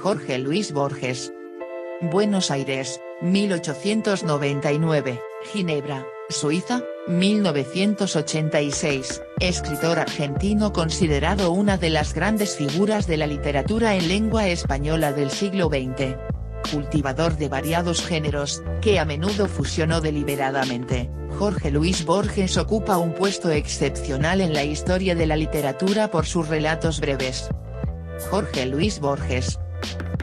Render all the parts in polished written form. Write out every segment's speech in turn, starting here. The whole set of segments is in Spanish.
Jorge Luis Borges. Buenos Aires, 1899, Ginebra, Suiza, 1986, escritor argentino considerado una de las grandes figuras de la literatura en lengua española del siglo XX. Cultivador de variados géneros, que a menudo fusionó deliberadamente, Jorge Luis Borges ocupa un puesto excepcional en la historia de la literatura por sus relatos breves. Jorge Luis Borges.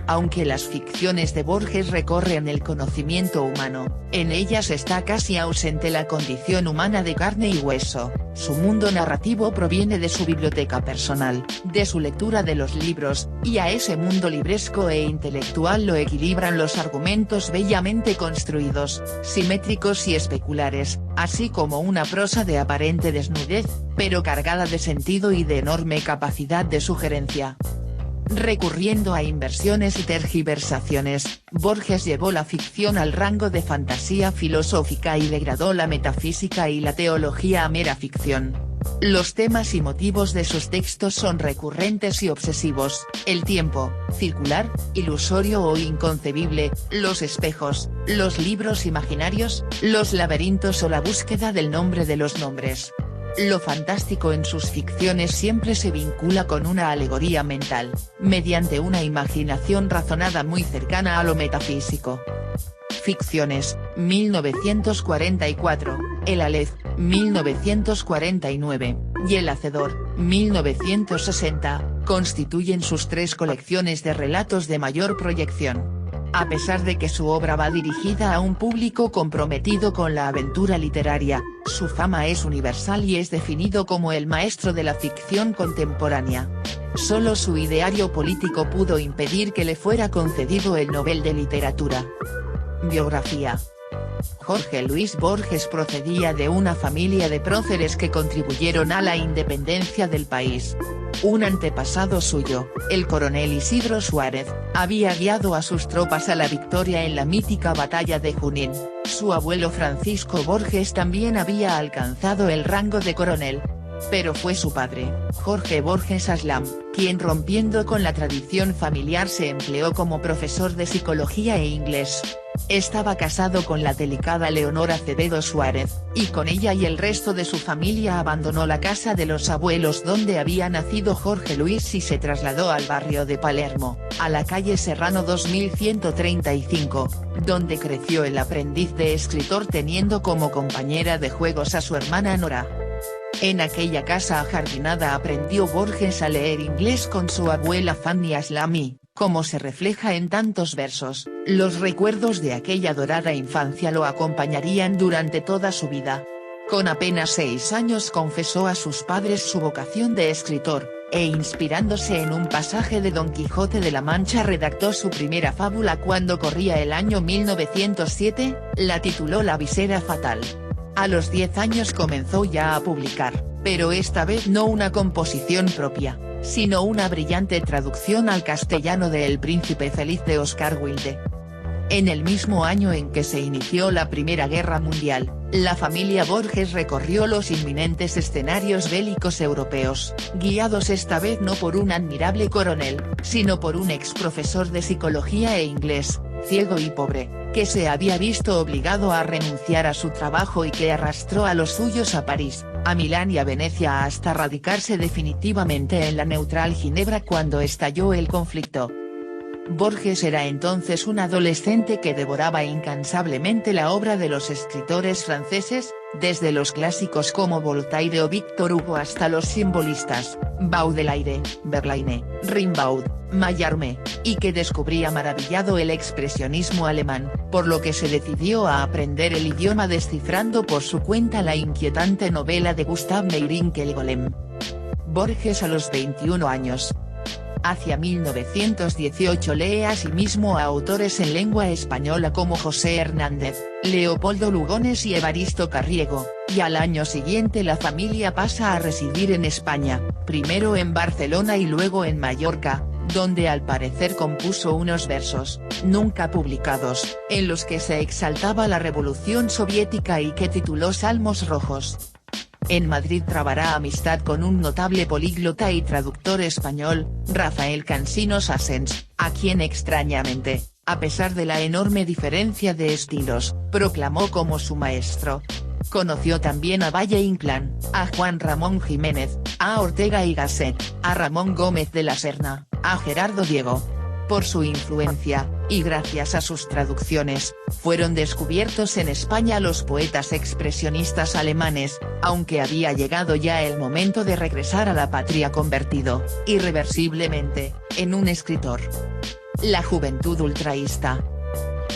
Aunque las ficciones de Borges recorren el conocimiento humano, en ellas está casi ausente la condición humana de carne y hueso. Su mundo narrativo proviene de su biblioteca personal, de su lectura de los libros, y a ese mundo libresco e intelectual lo equilibran los argumentos bellamente construidos, simétricos y especulares, así como una prosa de aparente desnudez, pero cargada de sentido y de enorme capacidad de sugerencia. Recurriendo a inversiones y tergiversaciones, Borges llevó la ficción al rango de fantasía filosófica y degradó la metafísica y la teología a mera ficción. Los temas y motivos de sus textos son recurrentes y obsesivos: el tiempo, circular, ilusorio o inconcebible, los espejos, los libros imaginarios, los laberintos o la búsqueda del nombre de los nombres. Lo fantástico en sus ficciones siempre se vincula con una alegoría mental, mediante una imaginación razonada muy cercana a lo metafísico. Ficciones, 1944, El Aleph, 1949, y El Hacedor, 1960, constituyen sus tres colecciones de relatos de mayor proyección. A pesar de que su obra va dirigida a un público comprometido con la aventura literaria, su fama es universal y es definido como el maestro de la ficción contemporánea. Solo su ideario político pudo impedir que le fuera concedido el Nobel de Literatura. Biografía. Jorge Luis Borges procedía de una familia de próceres que contribuyeron a la independencia del país. Un antepasado suyo, el coronel Isidro Suárez, había guiado a sus tropas a la victoria en la mítica batalla de Junín. Su abuelo Francisco Borges también había alcanzado el rango de coronel. Pero fue su padre, Jorge Borges Aslam, quien, rompiendo con la tradición familiar, se empleó como profesor de psicología e inglés. Estaba casado con la delicada Leonor Acevedo Suárez, y con ella y el resto de su familia abandonó la casa de los abuelos donde había nacido Jorge Luis y se trasladó al barrio de Palermo, a la calle Serrano 2135, donde creció el aprendiz de escritor teniendo como compañera de juegos a su hermana Nora. En aquella casa ajardinada aprendió Borges a leer inglés con su abuela Fanny Aslam. Como se refleja en tantos versos, los recuerdos de aquella dorada infancia lo acompañarían durante toda su vida. Con apenas 6 años confesó a sus padres su vocación de escritor, e inspirándose en un pasaje de Don Quijote de la Mancha redactó su primera fábula cuando corría el año 1907, la tituló La visera fatal. A los 10 años comenzó ya a publicar, pero esta vez no una composición propia, sino una brillante traducción al castellano de El príncipe feliz de Oscar Wilde. En el mismo año en que se inició la Primera Guerra Mundial, la familia Borges recorrió los inminentes escenarios bélicos europeos, guiados esta vez no por un admirable coronel, sino por un ex profesor de psicología e inglés, ciego y pobre, que se había visto obligado a renunciar a su trabajo y que arrastró a los suyos a París, a Milán y a Venecia hasta radicarse definitivamente en la neutral Ginebra cuando estalló el conflicto. Borges era entonces un adolescente que devoraba incansablemente la obra de los escritores franceses, desde los clásicos como Voltaire o Victor Hugo hasta los simbolistas, Baudelaire, Verlaine, Rimbaud, Mallarmé, y que descubría maravillado el expresionismo alemán, por lo que se decidió a aprender el idioma descifrando por su cuenta la inquietante novela de Gustave Meyrink El Golem. Borges a los 21 años. Hacia 1918 lee asimismo a autores en lengua española como José Hernández, Leopoldo Lugones y Evaristo Carriego, y al año siguiente la familia pasa a residir en España, primero en Barcelona y luego en Mallorca, donde al parecer compuso unos versos, nunca publicados, en los que se exaltaba la revolución soviética y que tituló Salmos Rojos. En Madrid trabará amistad con un notable políglota y traductor español, Rafael Cansinos Assens, a quien extrañamente, a pesar de la enorme diferencia de estilos, proclamó como su maestro. Conoció también a Valle Inclán, a Juan Ramón Jiménez, a Ortega y Gasset, a Ramón Gómez de la Serna, a Gerardo Diego. Por su influencia, y gracias a sus traducciones, fueron descubiertos en España los poetas expresionistas alemanes, aunque había llegado ya el momento de regresar a la patria convertido, irreversiblemente, en un escritor. La juventud ultraísta.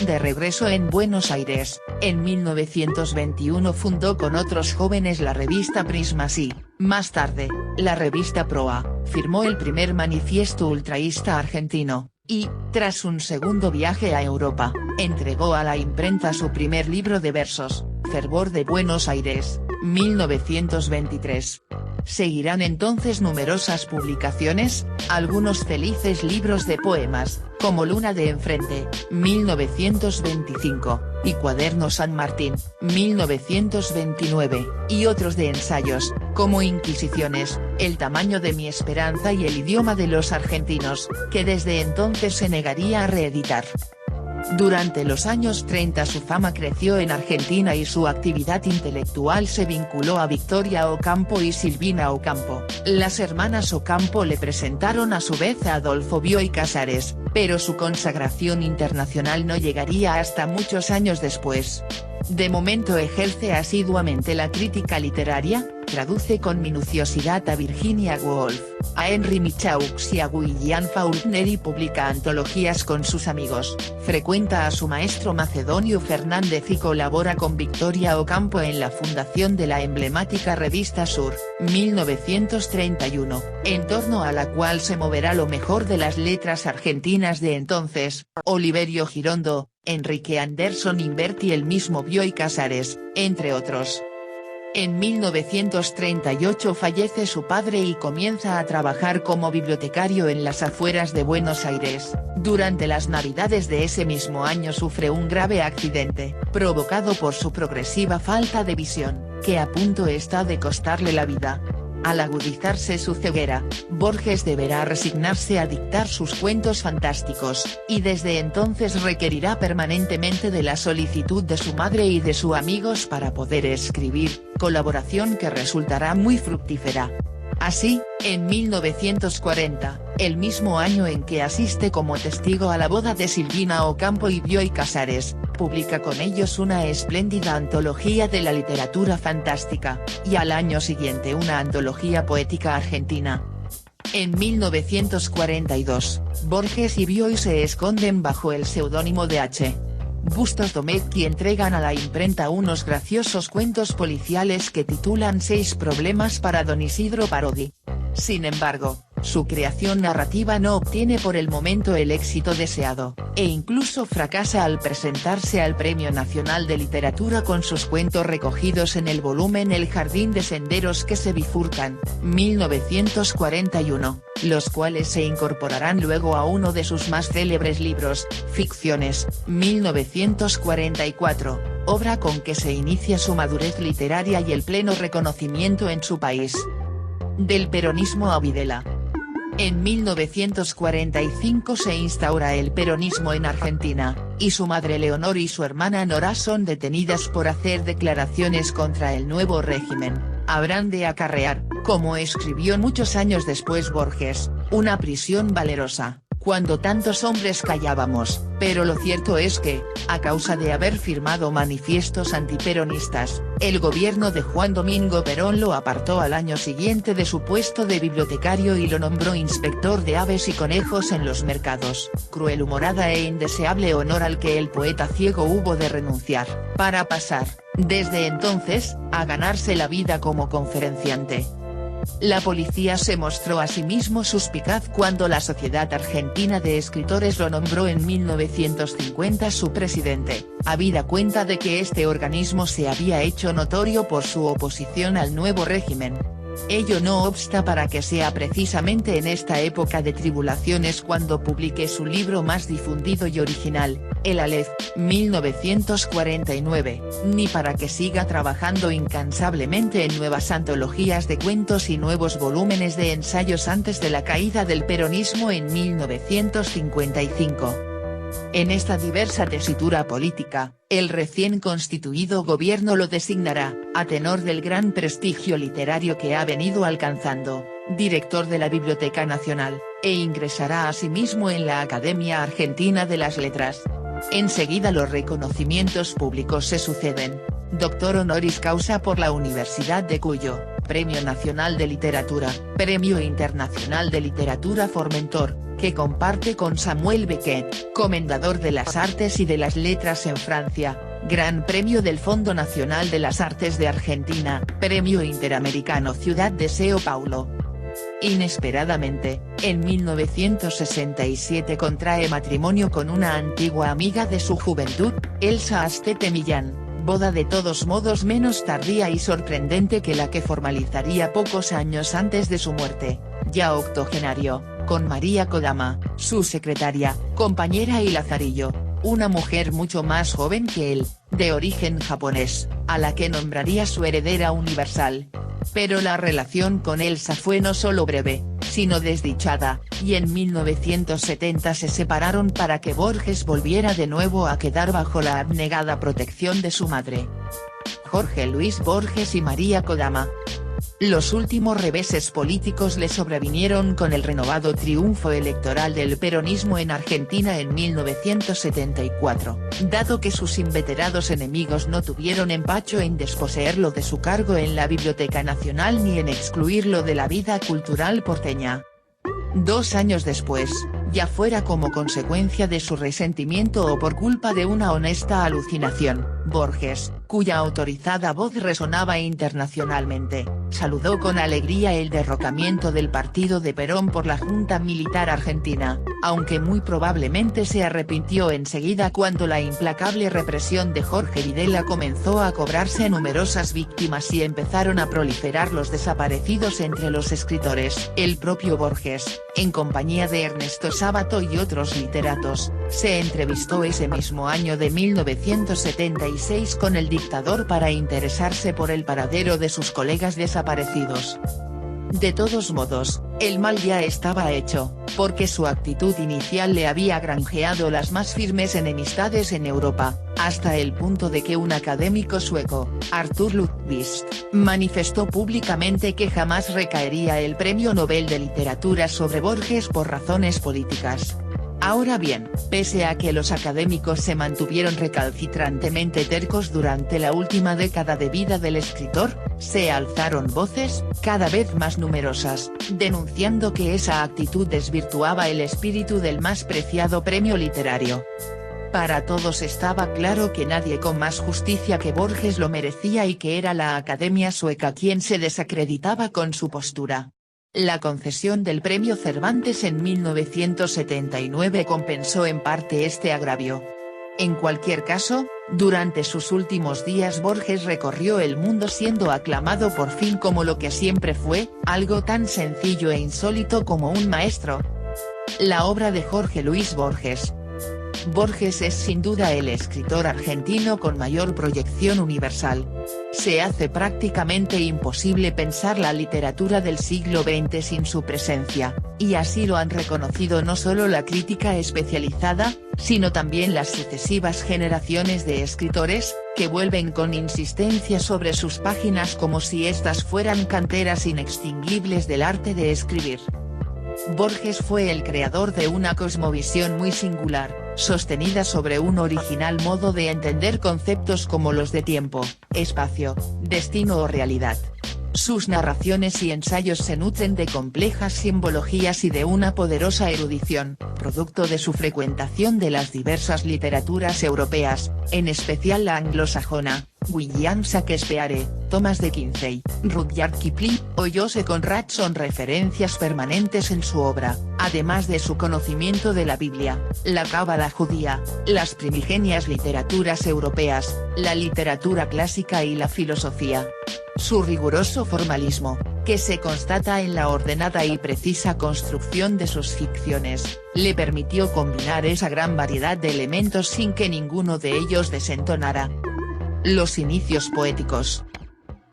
De regreso en Buenos Aires, en 1921 fundó con otros jóvenes la revista Prismas y, más tarde, la revista Proa, firmó el primer manifiesto ultraísta argentino, y, tras un segundo viaje a Europa, entregó a la imprenta su primer libro de versos, Fervor de Buenos Aires, 1923. Seguirán entonces numerosas publicaciones, algunos felices libros de poemas, como Luna de Enfrente, 1925, y Cuaderno San Martín, 1929, y otros de ensayos, como Inquisiciones, El tamaño de mi esperanza y El idioma de los argentinos, que desde entonces se negaría a reeditar. Durante los años 30 su fama creció en Argentina y su actividad intelectual se vinculó a Victoria Ocampo y Silvina Ocampo. Las hermanas Ocampo le presentaron a su vez a Adolfo Bioy Casares, pero su consagración internacional no llegaría hasta muchos años después. De momento ejerce asiduamente la crítica literaria, traduce con minuciosidad a Virginia Woolf, a Henry Michaux y a William Faulkner y publica antologías con sus amigos, frecuenta a su maestro Macedonio Fernández y colabora con Victoria Ocampo en la fundación de la emblemática revista Sur, 1931, en torno a la cual se moverá lo mejor de las letras argentinas de entonces, Oliverio Girondo, Enrique Anderson Inverti y el mismo Bioy Casares, entre otros. En 1938 fallece su padre y comienza a trabajar como bibliotecario en las afueras de Buenos Aires. Durante las Navidades de ese mismo año sufre un grave accidente, provocado por su progresiva falta de visión, que a punto está de costarle la vida. Al agudizarse su ceguera, Borges deberá resignarse a dictar sus cuentos fantásticos, y desde entonces requerirá permanentemente de la solicitud de su madre y de sus amigos para poder escribir, colaboración que resultará muy fructífera. Así, en 1940, el mismo año en que asiste como testigo a la boda de Silvina Ocampo y Bioy Casares, publica con ellos una espléndida antología de la literatura fantástica, y al año siguiente una antología poética argentina. En 1942, Borges y Bioy se esconden bajo el seudónimo de H. Bustos Domecq y entregan a la imprenta unos graciosos cuentos policiales que titulan 6 problemas para Don Isidro Parodi. Sin embargo, su creación narrativa no obtiene por el momento el éxito deseado, e incluso fracasa al presentarse al Premio Nacional de Literatura con sus cuentos recogidos en el volumen El Jardín de Senderos que se bifurcan, 1941, los cuales se incorporarán luego a uno de sus más célebres libros, Ficciones, 1944, obra con que se inicia su madurez literaria y el pleno reconocimiento en su país. Del peronismo a Videla. En 1945 se instaura el peronismo en Argentina, y su madre Leonor y su hermana Nora son detenidas por hacer declaraciones contra el nuevo régimen. Habrán de acarrear, como escribió muchos años después Borges, una prisión valerosa, cuando tantos hombres callábamos, pero lo cierto es que, a causa de haber firmado manifiestos antiperonistas, el gobierno de Juan Domingo Perón lo apartó al año siguiente de su puesto de bibliotecario y lo nombró inspector de aves y conejos en los mercados, cruel humorada e indeseable honor al que el poeta ciego hubo de renunciar, para pasar, desde entonces, a ganarse la vida como conferenciante. La policía se mostró asimismo suspicaz cuando la Sociedad Argentina de Escritores lo nombró en 1950 su presidente, habida cuenta de que este organismo se había hecho notorio por su oposición al nuevo régimen. Ello no obsta para que sea precisamente en esta época de tribulaciones cuando publique su libro más difundido y original, El Aleph, 1949, ni para que siga trabajando incansablemente en nuevas antologías de cuentos y nuevos volúmenes de ensayos antes de la caída del peronismo en 1955. En esta diversa tesitura política, el recién constituido gobierno lo designará, a tenor del gran prestigio literario que ha venido alcanzando, director de la Biblioteca Nacional, e ingresará asimismo en la Academia Argentina de las Letras. Enseguida los reconocimientos públicos se suceden: Doctor honoris causa por la Universidad de Cuyo, Premio Nacional de Literatura, Premio Internacional de Literatura Formentor, que comparte con Samuel Beckett, Comendador de las Artes y de las Letras en Francia, Gran Premio del Fondo Nacional de las Artes de Argentina, Premio Interamericano Ciudad de São Paulo. Inesperadamente, en 1967 contrae matrimonio con una antigua amiga de su juventud, Elsa Astete Millán, boda de todos modos menos tardía y sorprendente que la que formalizaría pocos años antes de su muerte, ya octogenario, con María Kodama, su secretaria, compañera y lazarillo, una mujer mucho más joven que él, de origen japonés, a la que nombraría su heredera universal. Pero la relación con Elsa fue no solo breve, sino desdichada, y en 1970 se separaron para que Borges volviera de nuevo a quedar bajo la abnegada protección de su madre. Jorge Luis Borges y María Kodama. Los últimos reveses políticos le sobrevinieron con el renovado triunfo electoral del peronismo en Argentina en 1974, dado que sus inveterados enemigos no tuvieron empacho en desposeerlo de su cargo en la Biblioteca Nacional ni en excluirlo de la vida cultural porteña. 2 años después, ya fuera como consecuencia de su resentimiento o por culpa de una honesta alucinación, Borges, cuya autorizada voz resonaba internacionalmente, saludó con alegría el derrocamiento del partido de Perón por la Junta Militar Argentina, aunque muy probablemente se arrepintió enseguida cuando la implacable represión de Jorge Videla comenzó a cobrarse numerosas víctimas y empezaron a proliferar los desaparecidos entre los escritores. El propio Borges, en compañía de Ernesto Sábato y otros literatos, se entrevistó ese mismo año de 1976 con el dictador para interesarse por el paradero de sus colegas desaparecidos. De todos modos, el mal ya estaba hecho, porque su actitud inicial le había granjeado las más firmes enemistades en Europa, hasta el punto de que un académico sueco, Artur Lundqvist, manifestó públicamente que jamás recaería el Premio Nobel de Literatura sobre Borges por razones políticas. Ahora bien, pese a que los académicos se mantuvieron recalcitrantemente tercos durante la última década de vida del escritor, se alzaron voces, cada vez más numerosas, denunciando que esa actitud desvirtuaba el espíritu del más preciado premio literario. Para todos estaba claro que nadie con más justicia que Borges lo merecía y que era la Academia Sueca quien se desacreditaba con su postura. La concesión del Premio Cervantes en 1979 compensó en parte este agravio. En cualquier caso, durante sus últimos días Borges recorrió el mundo siendo aclamado por fin como lo que siempre fue, algo tan sencillo e insólito como un maestro. La obra de Jorge Luis Borges. Borges es sin duda el escritor argentino con mayor proyección universal. Se hace prácticamente imposible pensar la literatura del siglo XX sin su presencia, y así lo han reconocido no solo la crítica especializada, sino también las sucesivas generaciones de escritores, que vuelven con insistencia sobre sus páginas como si éstas fueran canteras inextinguibles del arte de escribir. Borges fue el creador de una cosmovisión muy singular, sostenida sobre un original modo de entender conceptos como los de tiempo, espacio, destino o realidad. Sus narraciones y ensayos se nutren de complejas simbologías y de una poderosa erudición, producto de su frecuentación de las diversas literaturas europeas, en especial la anglosajona, William Shakespeare, Thomas de Quincey, Rudyard Kipling, o Joseph Conrad son referencias permanentes en su obra, además de su conocimiento de la Biblia, la cábala judía, las primigenias literaturas europeas, la literatura clásica y la filosofía. Su riguroso formalismo, que se constata en la ordenada y precisa construcción de sus ficciones, le permitió combinar esa gran variedad de elementos sin que ninguno de ellos desentonara. Los inicios poéticos.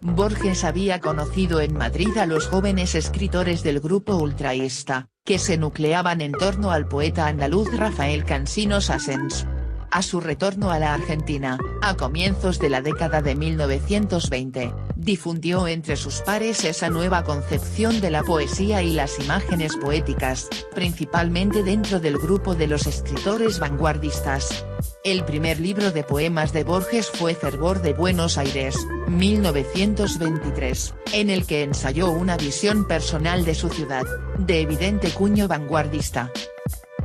Borges había conocido en Madrid a los jóvenes escritores del grupo ultraísta, que se nucleaban en torno al poeta andaluz Rafael Cansino Sassens. A su retorno a la Argentina, a comienzos de la década de 1920, difundió entre sus pares esa nueva concepción de la poesía y las imágenes poéticas, principalmente dentro del grupo de los escritores vanguardistas. El primer libro de poemas de Borges fue Fervor de Buenos Aires, 1923, en el que ensayó una visión personal de su ciudad, de evidente cuño vanguardista.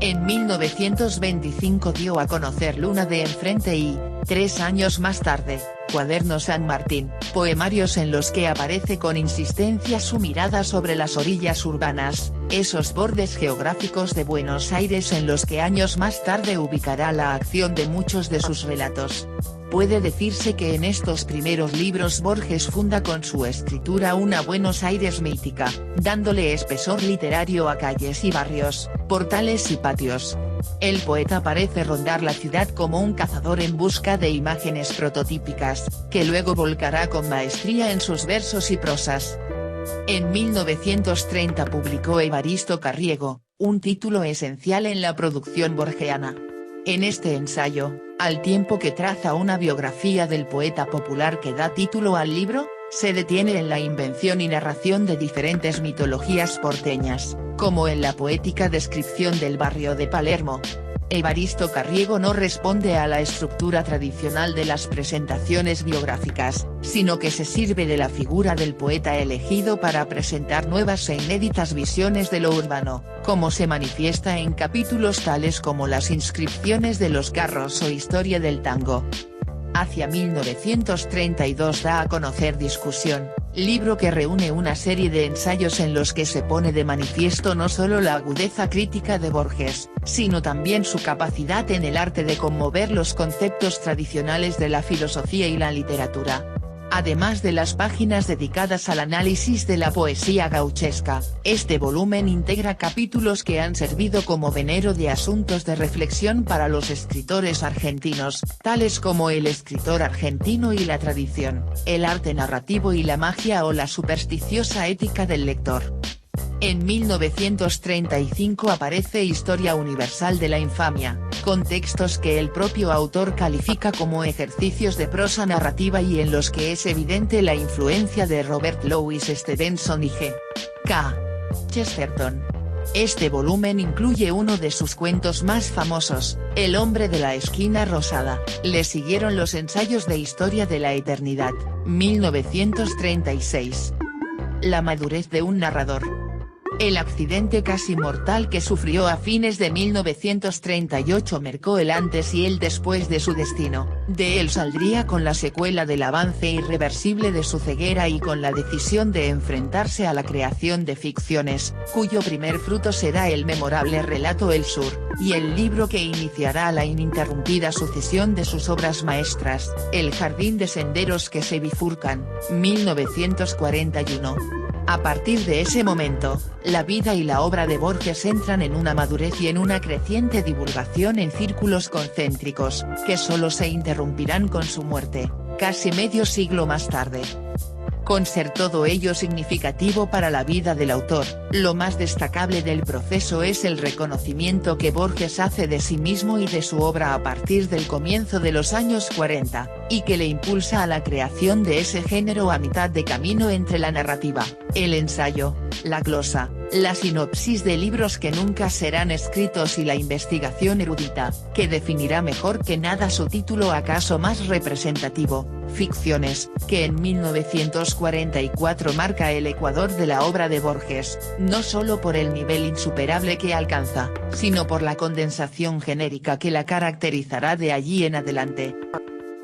En 1925 dio a conocer Luna de Enfrente y, 3 años más tarde, Cuaderno San Martín, poemarios en los que aparece con insistencia su mirada sobre las orillas urbanas, esos bordes geográficos de Buenos Aires en los que años más tarde ubicará la acción de muchos de sus relatos. Puede decirse que en estos primeros libros Borges funda con su escritura una Buenos Aires mítica, dándole espesor literario a calles y barrios, portales y patios. El poeta parece rondar la ciudad como un cazador en busca de imágenes prototípicas, que luego volcará con maestría en sus versos y prosas. En 1930 publicó Evaristo Carriego, un título esencial en la producción borgiana. En este ensayo, al tiempo que traza una biografía del poeta popular que da título al libro, se detiene en la invención y narración de diferentes mitologías porteñas, como en la poética descripción del barrio de Palermo. Evaristo Carriego no responde a la estructura tradicional de las presentaciones biográficas, sino que se sirve de la figura del poeta elegido para presentar nuevas e inéditas visiones de lo urbano, como se manifiesta en capítulos tales como Las inscripciones de los carros o Historia del tango. Hacia 1932 da a conocer Discusión, libro que reúne una serie de ensayos en los que se pone de manifiesto no solo la agudeza crítica de Borges, sino también su capacidad en el arte de conmover los conceptos tradicionales de la filosofía y la literatura. Además de las páginas dedicadas al análisis de la poesía gauchesca, este volumen integra capítulos que han servido como venero de asuntos de reflexión para los escritores argentinos, tales como el escritor argentino y la tradición, el arte narrativo y la magia o la supersticiosa ética del lector. En 1935 aparece Historia Universal de la Infamia, con textos que el propio autor califica como ejercicios de prosa narrativa y en los que es evidente la influencia de Robert Louis Stevenson y G. K. Chesterton. Este volumen incluye uno de sus cuentos más famosos, El hombre de la esquina rosada. Le siguieron los ensayos de Historia de la Eternidad, 1936. La madurez de un narrador. El accidente casi mortal que sufrió a fines de 1938 marcó el antes y el después de su destino. De él saldría con la secuela del avance irreversible de su ceguera y con la decisión de enfrentarse a la creación de ficciones, cuyo primer fruto será el memorable relato El Sur, y el libro que iniciará la ininterrumpida sucesión de sus obras maestras, El jardín de senderos que se bifurcan, 1941. A partir de ese momento, la vida y la obra de Borges entran en una madurez y en una creciente divulgación en círculos concéntricos, que solo se interrumpirán con su muerte, casi medio siglo más tarde. Con ser todo ello significativo para la vida del autor, lo más destacable del proceso es el reconocimiento que Borges hace de sí mismo y de su obra a partir del comienzo de los años 40, y que le impulsa a la creación de ese género a mitad de camino entre la narrativa, el ensayo, la glosa, la sinopsis de libros que nunca serán escritos y la investigación erudita, que definirá mejor que nada su título acaso más representativo, Ficciones, que en 1944 marca el ecuador de la obra de Borges, no solo por el nivel insuperable que alcanza, sino por la condensación genérica que la caracterizará de allí en adelante.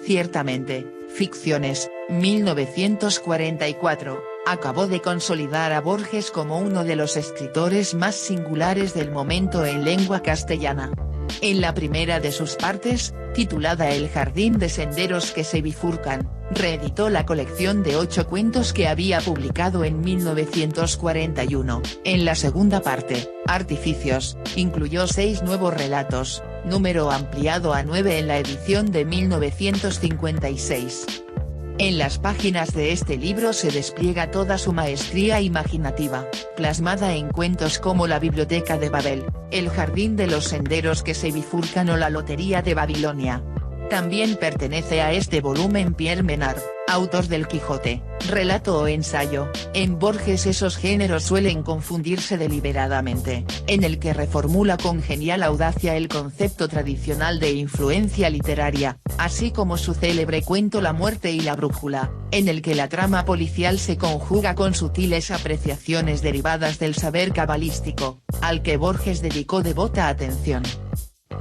Ciertamente, Ficciones, 1944, acabó de consolidar a Borges como uno de los escritores más singulares del momento en lengua castellana. En la primera de sus partes, titulada El jardín de senderos que se bifurcan, reeditó la colección de 8 cuentos que había publicado en 1941. En la segunda parte, Artificios, incluyó 6 nuevos relatos, número ampliado a 9 en la edición de 1956. En las páginas de este libro se despliega toda su maestría imaginativa, plasmada en cuentos como La Biblioteca de Babel, El jardín de los senderos que se bifurcan o La lotería de Babilonia. También pertenece a este volumen Pierre Menard, autor del Quijote, relato o ensayo. En Borges esos géneros suelen confundirse deliberadamente, en el que reformula con genial audacia el concepto tradicional de influencia literaria, así como su célebre cuento La muerte y la brújula, en el que la trama policial se conjuga con sutiles apreciaciones derivadas del saber cabalístico, al que Borges dedicó devota atención.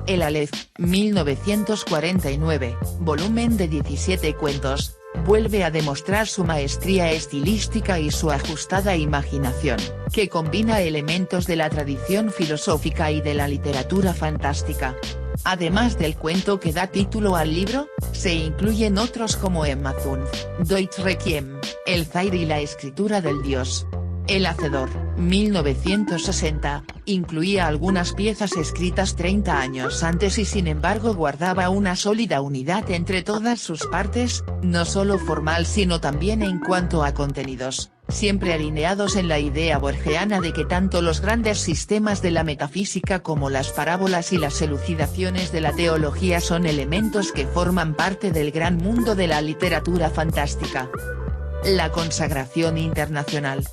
El Aleph, 1949, volumen de 17 cuentos, vuelve a demostrar su maestría estilística y su ajustada imaginación, que combina elementos de la tradición filosófica y de la literatura fantástica. Además del cuento que da título al libro, se incluyen otros como Emma Zunz, Deutsch Requiem, El Zaire y la escritura del dios. El Hacedor, 1960, incluía algunas piezas escritas 30 años antes y sin embargo guardaba una sólida unidad entre todas sus partes, no solo formal sino también en cuanto a contenidos, siempre alineados en la idea borgiana de que tanto los grandes sistemas de la metafísica como las parábolas y las elucidaciones de la teología son elementos que forman parte del gran mundo de la literatura fantástica. La consagración internacional.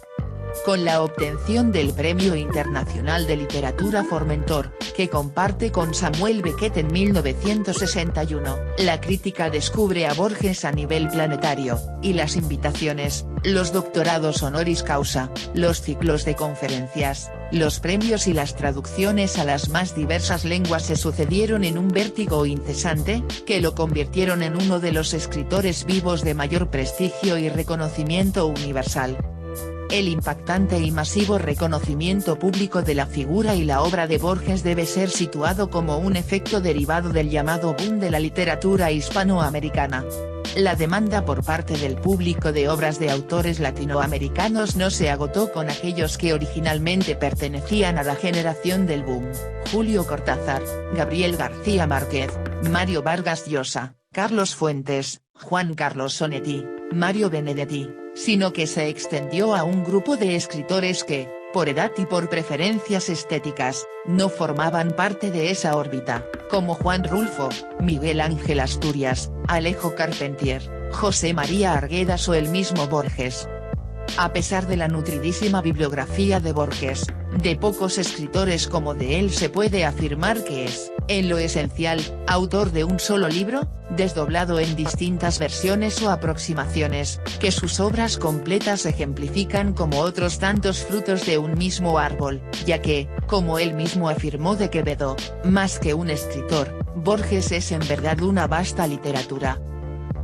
Con la obtención del Premio Internacional de Literatura Formentor, que comparte con Samuel Beckett en 1961, la crítica descubre a Borges a nivel planetario, y las invitaciones, los doctorados honoris causa, los ciclos de conferencias, los premios y las traducciones a las más diversas lenguas se sucedieron en un vértigo incesante, que lo convirtieron en uno de los escritores vivos de mayor prestigio y reconocimiento universal. El impactante y masivo reconocimiento público de la figura y la obra de Borges debe ser situado como un efecto derivado del llamado boom de la literatura hispanoamericana. La demanda por parte del público de obras de autores latinoamericanos no se agotó con aquellos que originalmente pertenecían a la generación del boom: Julio Cortázar, Gabriel García Márquez, Mario Vargas Llosa, Carlos Fuentes, Juan Carlos Onetti, Mario Benedetti, sino que se extendió a un grupo de escritores que, por edad y por preferencias estéticas, no formaban parte de esa órbita, como Juan Rulfo, Miguel Ángel Asturias, Alejo Carpentier, José María Arguedas o el mismo Borges. A pesar de la nutridísima bibliografía de Borges, de pocos escritores como de él se puede afirmar que es, en lo esencial, autor de un solo libro, desdoblado en distintas versiones o aproximaciones, que sus obras completas ejemplifican como otros tantos frutos de un mismo árbol, ya que, como él mismo afirmó de Quevedo, más que un escritor, Borges es en verdad una vasta literatura.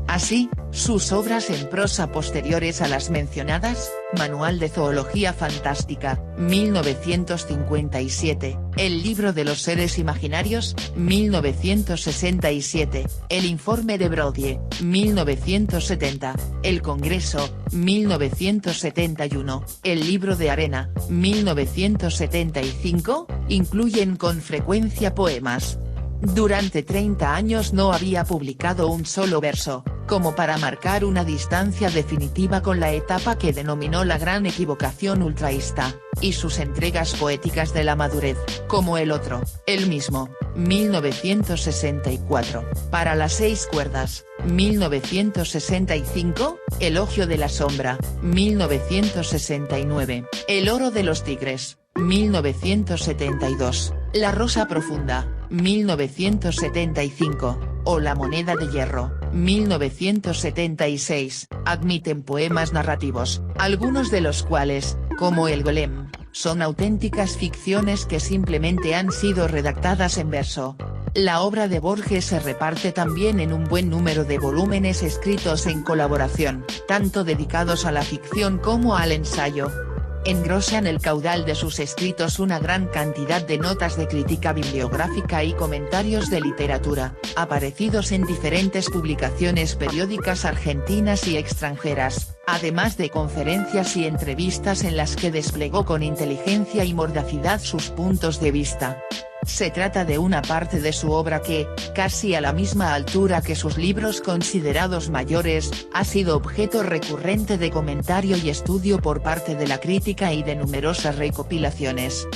Así, sus obras en prosa posteriores a las mencionadas, Manual de Zoología Fantástica, 1957, El libro de los seres imaginarios, 1967, El informe de Brodier, 1970, El Congreso, 1971, El libro de arena, 1975, incluyen con frecuencia poemas. Durante 30 años no había publicado un solo verso, como para marcar una distancia definitiva con la etapa que denominó la gran equivocación ultraísta, y sus entregas poéticas de la madurez, como El otro, el mismo, 1964, Para las 6 cuerdas, 1965, Elogio de la sombra, 1969, El oro de los tigres, 1972, La rosa profunda, 1975, o La moneda de hierro, 1976, admiten poemas narrativos, algunos de los cuales, como El golem, son auténticas ficciones que simplemente han sido redactadas en verso. La obra de Borges se reparte también en un buen número de volúmenes escritos en colaboración, tanto dedicados a la ficción como al ensayo. Engrosan el caudal de sus escritos una gran cantidad de notas de crítica bibliográfica y comentarios de literatura, aparecidos en diferentes publicaciones periódicas argentinas y extranjeras, además de conferencias y entrevistas en las que desplegó con inteligencia y mordacidad sus puntos de vista. Se trata de una parte de su obra que, casi a la misma altura que sus libros considerados mayores, ha sido objeto recurrente de comentario y estudio por parte de la crítica y de numerosas recopilaciones.